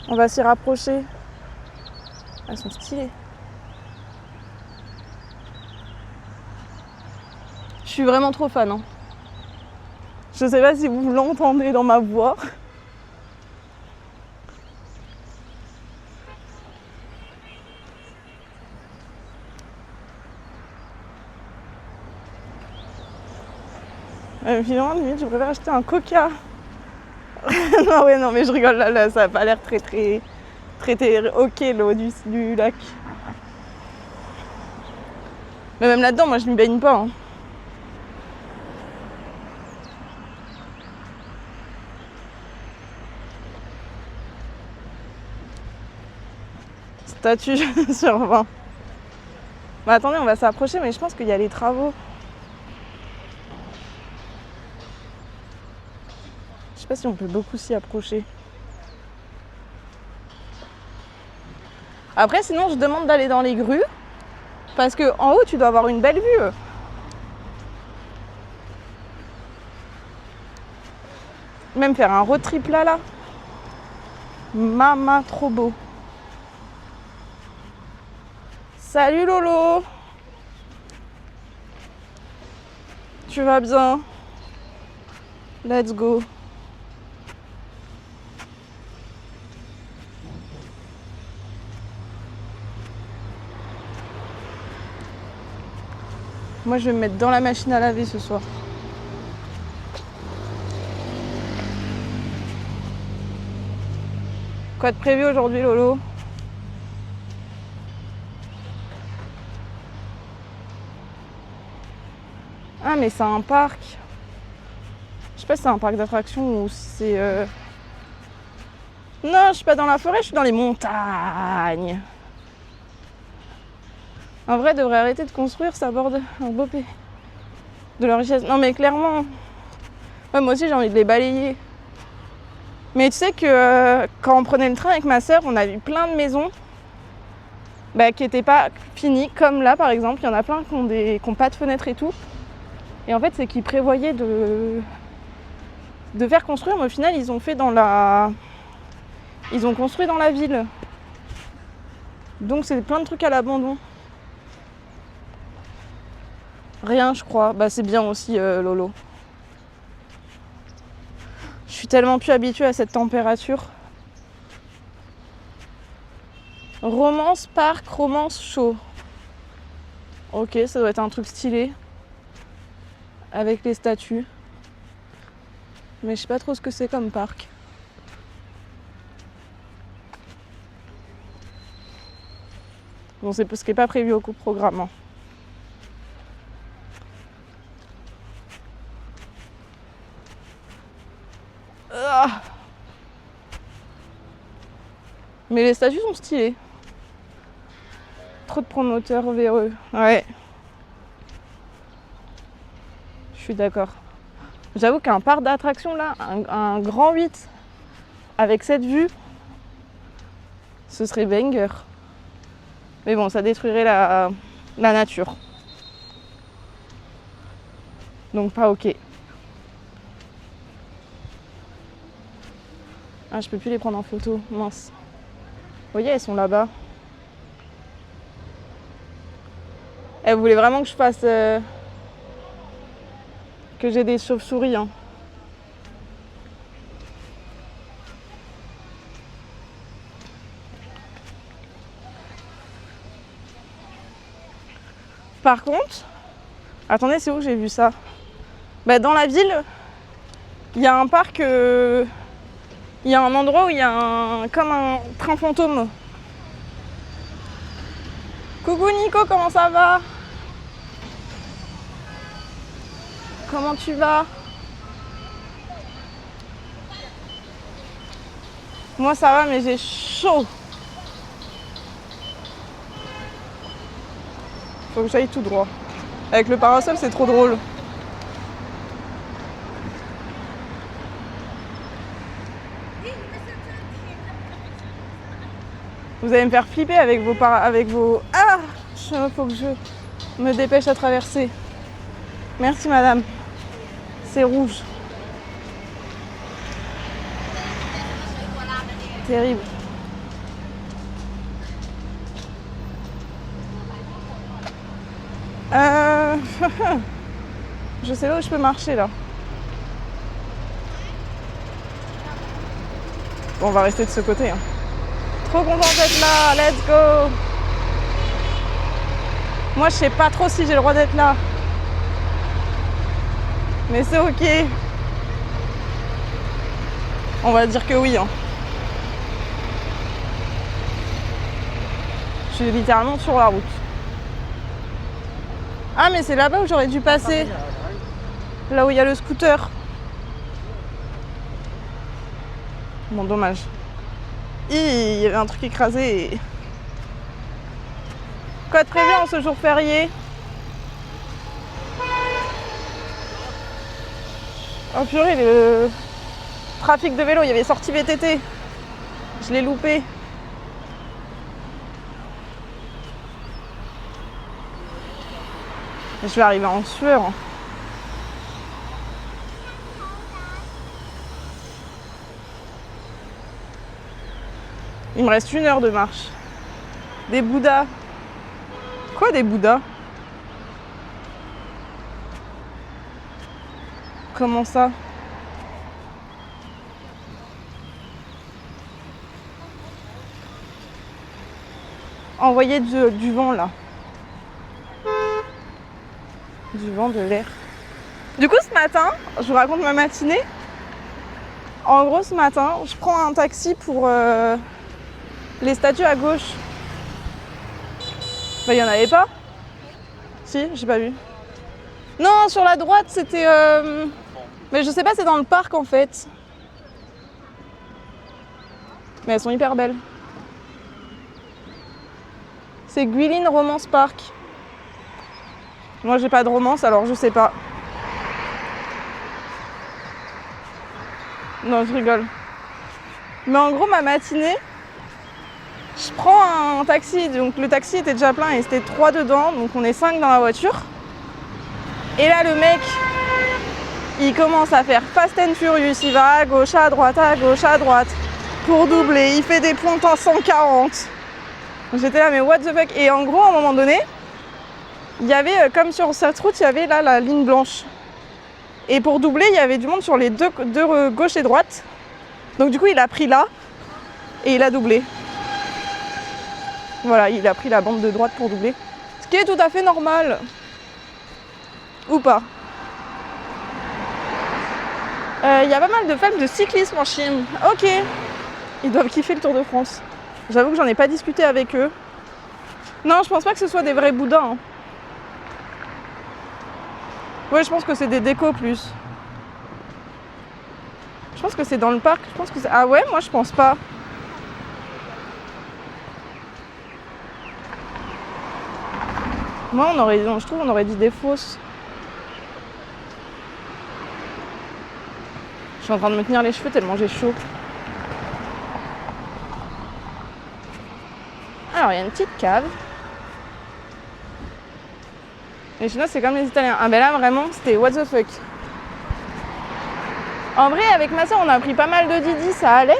On va s'y rapprocher. Elles sont stylées. Je suis vraiment trop fan. Hein. Je sais pas si vous l'entendez dans ma voix. Finalement, limite, je préfère acheter un coca. Non, ouais, non, mais je rigole, là ça a pas l'air très ok, l'eau du lac. Mais même là-dedans, moi, je m'y baigne pas. Hein. Statue sur 20. Bah attendez, on va s'approcher, mais je pense qu'il y a les travaux. Je sais pas si on peut beaucoup s'y approcher. Après, sinon, je demande d'aller dans les grues. Parce que en haut, tu dois avoir une belle vue. Même faire un road trip là. Mama, trop beau. Salut Lolo. Tu vas bien? Let's go. Moi, je vais me mettre dans la machine à laver ce soir. Quoi de prévu aujourd'hui, Lolo? Ah, mais c'est un parc. Je sais pas si c'est un parc d'attractions ou si c'est... Non, je suis pas dans la forêt, je suis dans les montagnes. En vrai, devrait arrêter de construire, ça borde un beau pays. De la richesse. Non, mais clairement... Ouais, moi aussi, j'ai envie de les balayer. Mais tu sais que quand on prenait le train avec ma sœur, on a vu plein de maisons qui n'étaient pas finies. Comme là, par exemple, il y en a plein qui ont pas de fenêtres et tout. Et en fait, c'est qu'ils prévoyaient de faire construire, mais au final, ils ont construit dans la ville. Donc, c'est plein de trucs à l'abandon. Rien, je crois. Bah, c'est bien aussi, Lolo. Je suis tellement plus habituée à cette température. Romance, parc, romance, chaud. Ok, ça doit être un truc stylé. Avec les statues. Mais je sais pas trop ce que c'est comme parc. Bon, c'est ce qui n'est pas prévu au programme. Hein. Ah. Mais les statues sont stylées. Trop de promoteurs véreux. Ouais. Je suis d'accord. J'avoue qu'un parc d'attractions là, un grand 8 avec cette vue, ce serait banger. Mais bon, ça détruirait la nature. Donc pas ok. Ah, je peux plus les prendre en photo, mince. Vous voyez, elles sont là-bas. Elle voulait vraiment que je fasse... que j'ai des chauves-souris. Hein. Par contre... Attendez, c'est où que j'ai vu ça? Dans la ville, il y a un parc... il y a un endroit où il y a comme un train fantôme. Coucou Nico, comment ça va? Comment tu vas? Moi ça va, mais j'ai chaud. Faut que j'aille tout droit. Avec le parasol, c'est trop drôle. Vous allez me faire flipper avec vos... Ah! Faut que je me dépêche à traverser. Merci madame. C'est rouge. Terrible. Je sais là où je peux marcher là. Bon, on va rester de ce côté. Hein. Trop content d'être là, let's go. Moi je sais pas trop si j'ai le droit d'être là. Mais c'est ok. On va dire que oui. Hein. Je suis littéralement sur la route. Ah mais c'est là-bas où j'aurais dû passer. Là où il y a le scooter. Bon, dommage. Il y avait un truc écrasé et... Quoi de prévu en ce jour férié? Oh purée, le trafic de vélo, il y avait sortie VTT. Je l'ai loupé. Je vais arriver en sueur. Il me reste 1 heure de marche. Des Bouddhas. Quoi des Bouddhas? Comment ça? Envoyer du vent là. Du vent, de l'air. Du coup ce matin, je vous raconte ma matinée. En gros ce matin, je prends un taxi pour les statues à gauche. Bah il y en avait pas. Si, j'ai pas vu. Non, sur la droite c'était... Mais je sais pas, c'est dans le parc en fait. Mais elles sont hyper belles. C'est Guilin Romance Park. Moi j'ai pas de romance alors je sais pas. Non, je rigole. Mais en gros ma matinée, je prends un taxi. Donc le taxi était déjà plein et c'était 3 dedans. Donc on est 5 dans la voiture. Et là le mec, il commence à faire Fast and Furious. Il va à gauche, à droite, pour doubler. Il fait des pointes en 140. J'étais là mais what the fuck. Et en gros à un moment donné, il y avait, comme sur cette route, il y avait là la ligne blanche. Et pour doubler, il y avait du monde sur les deux gauche et droite. Donc du coup, il a pris là et il a doublé. Voilà, il a pris la bande de droite pour doubler. Ce qui est tout à fait normal. Ou pas. Il y a pas mal de fans de cyclisme en Chine. Ok. Ils doivent kiffer le Tour de France. J'avoue que j'en ai pas discuté avec eux. Non, je pense pas que ce soit des vrais Bouddhas. Hein. Ouais, je pense que c'est des décos plus. Je pense que c'est dans le parc. Je pense que c'est... Ah ouais, moi je pense pas. Moi, je trouve on aurait dit des fausses. Je suis en train de me tenir les cheveux tellement j'ai chaud. Alors, il y a une petite cave. Les Chinois, c'est comme les Italiens. Ah ben là, vraiment, c'était what the fuck. En vrai, avec ma soeur, on a pris pas mal de Didi, ça allait.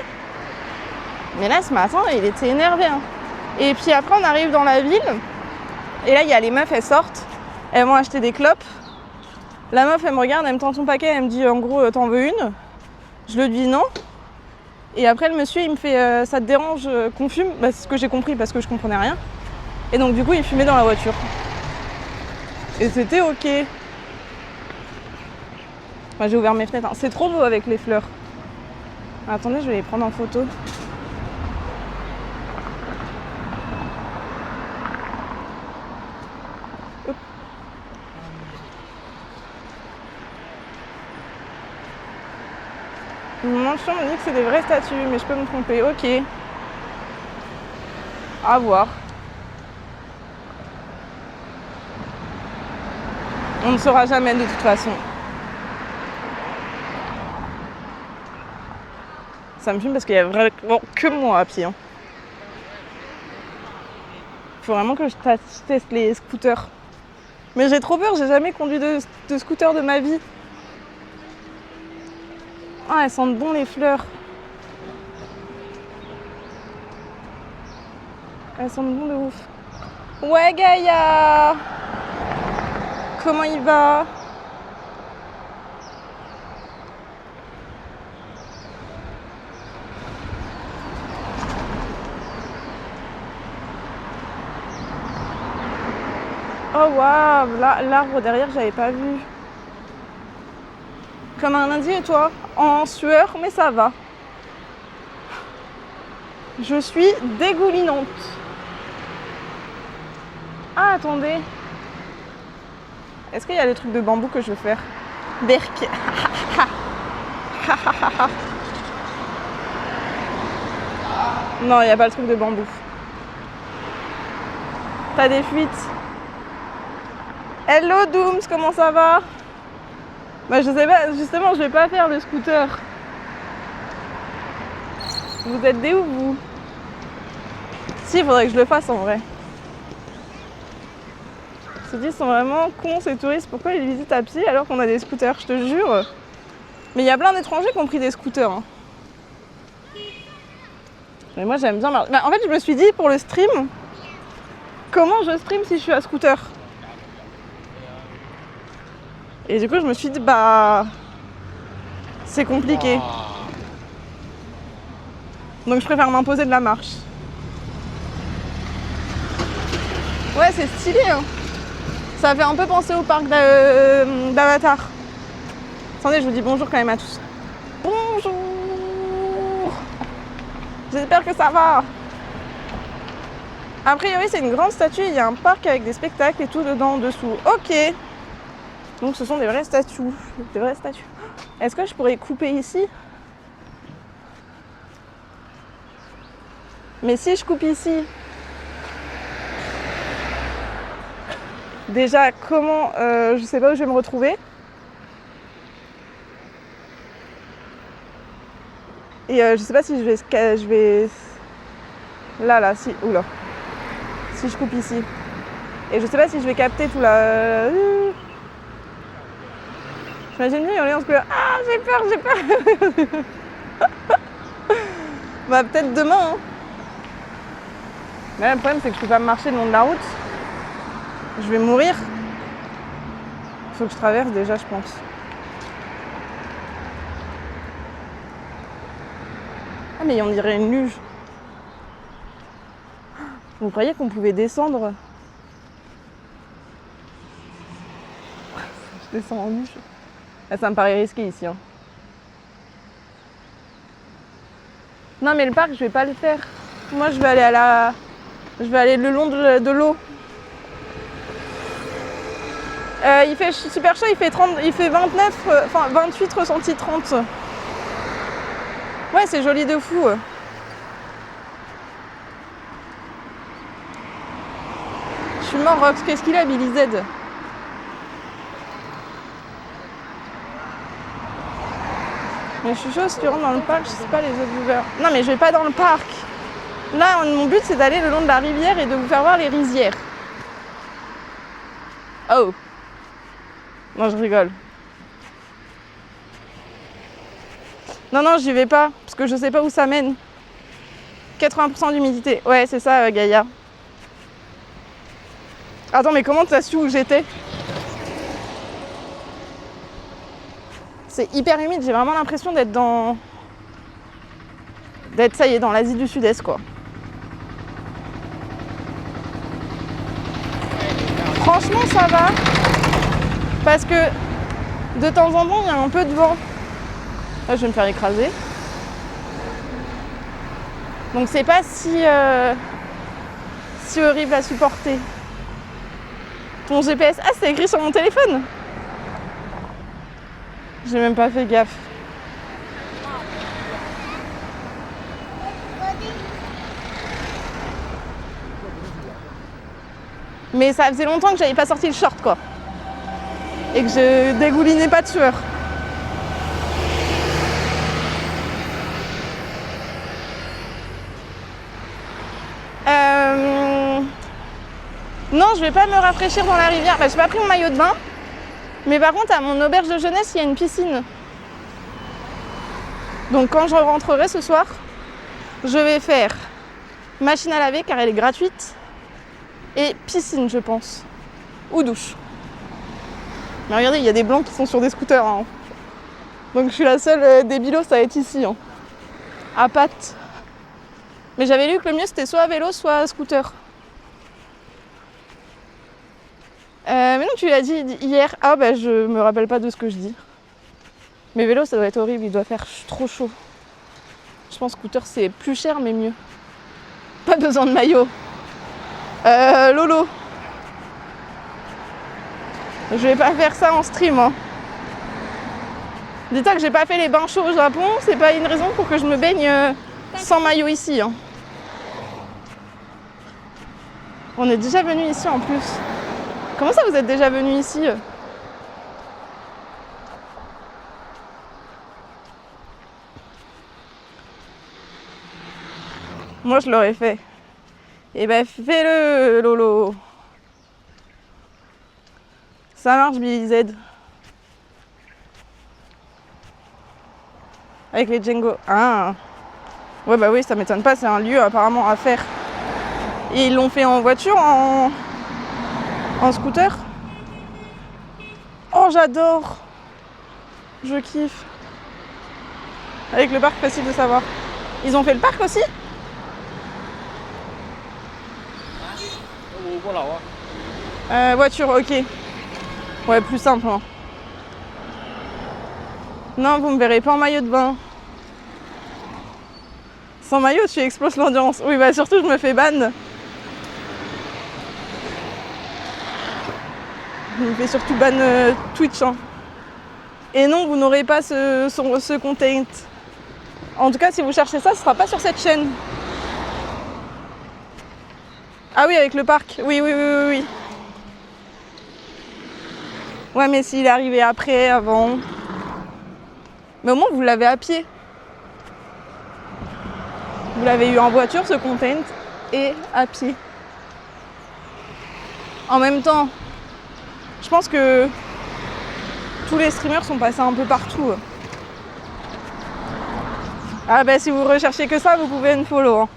Mais là, ce matin, il était énervé. Hein. Et puis après, on arrive dans la ville. Et là, il y a les meufs, elles sortent. Elles vont acheter des clopes. La meuf, elle me regarde, elle me tend son paquet. Elle me dit, en gros, t'en veux une? Je lui dis non. Et après, le monsieur, il me fait, ça te dérange qu'on fume? Bah, c'est ce que j'ai compris parce que je comprenais rien. Et donc, du coup, il fumait dans la voiture. Et c'était ok. Enfin, j'ai ouvert mes fenêtres. Hein. C'est trop beau avec les fleurs. Attendez, je vais les prendre en photo. Hop. Mon chien me dit que c'est des vraies statues, mais je peux me tromper. Ok. À voir. On ne saura jamais de toute façon. Ça me fume parce qu'il y a vraiment que moi à pied. Hein. Faut vraiment que je teste les scooters. Mais j'ai trop peur, j'ai jamais conduit de scooter de ma vie. Ah, elles sentent bon les fleurs. Elles sentent bon de ouf. Ouais, Gaïa! comment il va. Oh waouh, là, l'arbre derrière, j'avais pas vu. Comme un lundi et toi, en sueur, mais ça va. Je suis dégoulinante. Ah, attendez. Est-ce qu'il y a des trucs de bambou que je veux faire? Berk. Non, il n'y a pas le truc de bambou. T'as des fuites. Hello Dooms, comment ça va? Bah je sais pas, justement je vais pas faire le scooter. Vous êtes des où vous? Si, il faudrait que je le fasse en vrai. Ils se disent, sont vraiment cons ces touristes, pourquoi ils visitent à pied alors qu'on a des scooters, je te jure. Mais il y a plein d'étrangers qui ont pris des scooters. Hein. Mais moi j'aime bien marcher. Bah, en fait je me suis dit pour le stream, comment je stream si je suis à scooter? Et du coup je me suis dit bah c'est compliqué. Donc je préfère m'imposer de la marche. Ouais c'est stylé hein. Ça fait un peu penser au parc d'Avatar. Attendez, je vous dis bonjour quand même à tous. Bonjour. J'espère que ça va. A priori c'est une grande statue, il y a un parc avec des spectacles et tout dedans, en dessous. Ok. Donc ce sont des vraies statues. Des vraies statues. Est-ce que je pourrais couper ici? Mais si je coupe ici, déjà comment, je sais pas où je vais me retrouver. Et je sais pas si je vais là, si, oula. Si je coupe ici. Et je sais pas si je vais capter tout la... J'imagine bien hurler en scooter. Ah, j'ai peur. Bah peut-être demain. Hein. Mais là, le problème c'est que je peux pas marcher le long de la route. Je vais mourir. Il faut que je traverse déjà, je pense. Ah mais on dirait une luge. Vous croyez qu'on pouvait descendre? Je descends en luge. Ah, ça me paraît risqué ici. Hein. Non mais le parc je vais pas le faire. Moi je vais aller je vais aller le long de l'eau. Il fait super chaud, il fait 29, enfin 28 ressenti 30. Ouais c'est joli de fou. Je suis mort Rox, qu'est-ce qu'il a Billy Z? Mais je suis chaud si tu rentres dans le parc, je sais pas les autres viewers. Non mais je vais pas dans le parc. Là mon but c'est d'aller le long de la rivière et de vous faire voir les rizières. Oh. Non je rigole. Non j'y vais pas, parce que je sais pas où ça mène. 80% d'humidité. Ouais c'est ça Gaïa. Attends mais comment t'as su où j'étais? C'est hyper humide, j'ai vraiment l'impression d'être ça y est, dans l'Asie du Sud-Est quoi. Franchement ça va. Parce que de temps en temps il y a un peu de vent. Là je vais me faire écraser. Donc c'est pas si horrible à supporter. Ton GPS, ah c'est écrit sur mon téléphone. J'ai même pas fait gaffe. Mais ça faisait longtemps que j'avais pas sorti le short quoi. Et que je dégoulinais pas de sueur. Non, je vais pas me rafraîchir dans la rivière. Bah, j'ai pas pris mon maillot de bain. Mais par contre, à mon auberge de jeunesse, il y a une piscine. Donc quand je rentrerai ce soir, je vais faire machine à laver car elle est gratuite. Et piscine, je pense. Ou douche. Mais regardez, il y a des blancs qui sont sur des scooters. Hein. Donc je suis la seule débilos à être ici. Hein. À pattes. Mais j'avais lu que le mieux c'était soit à vélo, soit à scooter. Mais non, tu l'as dit hier. Ah bah je me rappelle pas de ce que je dis. Mais vélo ça doit être horrible, il doit faire trop chaud. Je pense que scooter c'est plus cher mais mieux. Pas besoin de maillot. Lolo. Je vais pas faire ça en stream. Hein. Dis-toi que j'ai pas fait les bains chauds au Japon, c'est pas une raison pour que je me baigne sans maillot ici. Hein. On est déjà venu ici en plus. Comment ça vous êtes déjà venu ici? Moi je l'aurais fait. Eh ben fais-le Lolo. Ça marche Billy Z. Avec les Django. Ah. Ouais bah oui ça m'étonne pas, c'est un lieu apparemment à faire. Et ils l'ont fait en voiture, en scooter. Oh j'adore. Je kiffe. Avec le parc facile de savoir. Ils ont fait le parc aussi? Voiture, ok. Ouais, plus simple. Hein. Non, vous me verrez pas en maillot de bain. Sans maillot, tu exploses l'ambiance. Oui, bah surtout, je me fais ban. Je me fais surtout ban Twitch. Hein. Et non, vous n'aurez pas ce content. En tout cas, si vous cherchez ça, ce sera pas sur cette chaîne. Ah oui, avec le parc. Oui. Ouais, mais s'il est arrivé après, avant... Mais au moins, vous l'avez à pied. Vous l'avez eu en voiture, ce content, et à pied. En même temps, je pense que tous les streamers sont passés un peu partout. Ah bah si vous recherchez que ça, vous pouvez me follow. Hein.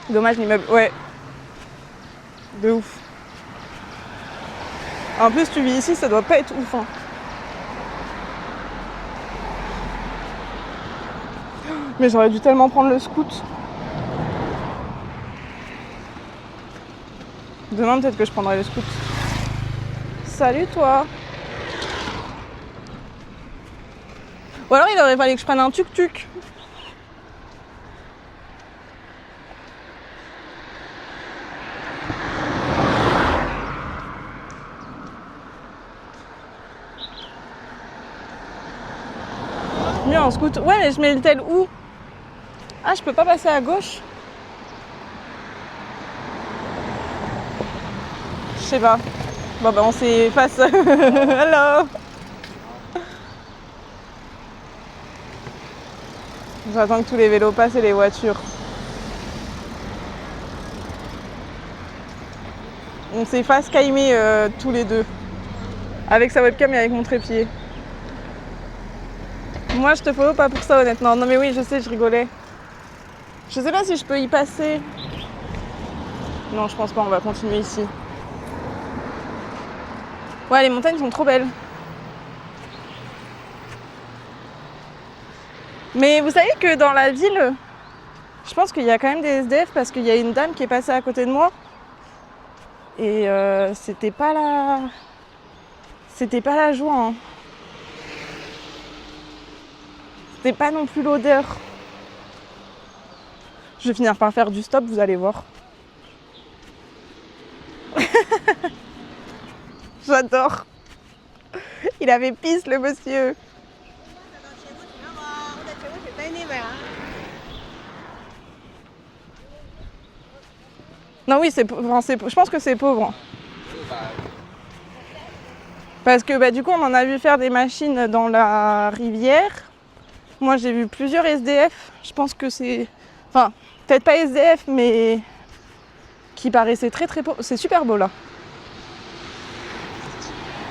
Dommage l'immeuble, ouais. De ouf. En plus tu vis ici, ça doit pas être ouf. Hein. Mais j'aurais dû tellement prendre le scoot. Demain peut-être que je prendrai le scoot. Salut toi. Ou alors il aurait fallu que je prenne un tuk-tuk. Mieux en scoot. Ouais mais je mets le tel où? Ah je peux pas passer à gauche? Je sais pas. Bon bah on s'efface. Hello. J'attends que tous les vélos passent et les voitures. On s'est face caimé tous les deux. Avec sa webcam et avec mon trépied. Moi je te follow pas pour ça honnêtement. Non mais oui je sais, je rigolais. Je sais pas si je peux y passer. Non je pense pas, on va continuer ici. Ouais les montagnes sont trop belles. Mais vous savez que dans la ville, je pense qu'il y a quand même des SDF parce qu'il y a une dame qui est passée à côté de moi. Et c'était pas la joie. Hein. C'était pas non plus l'odeur. Je vais finir par faire du stop, vous allez voir. J'adore. Il avait pisse le monsieur. Non oui, je pense que c'est pauvre. Parce que du coup on en a vu faire des machines dans la rivière. Moi j'ai vu plusieurs SDF. Je pense que c'est... Enfin, peut-être pas SDF mais qui paraissaient très très pauvres. C'est super beau là.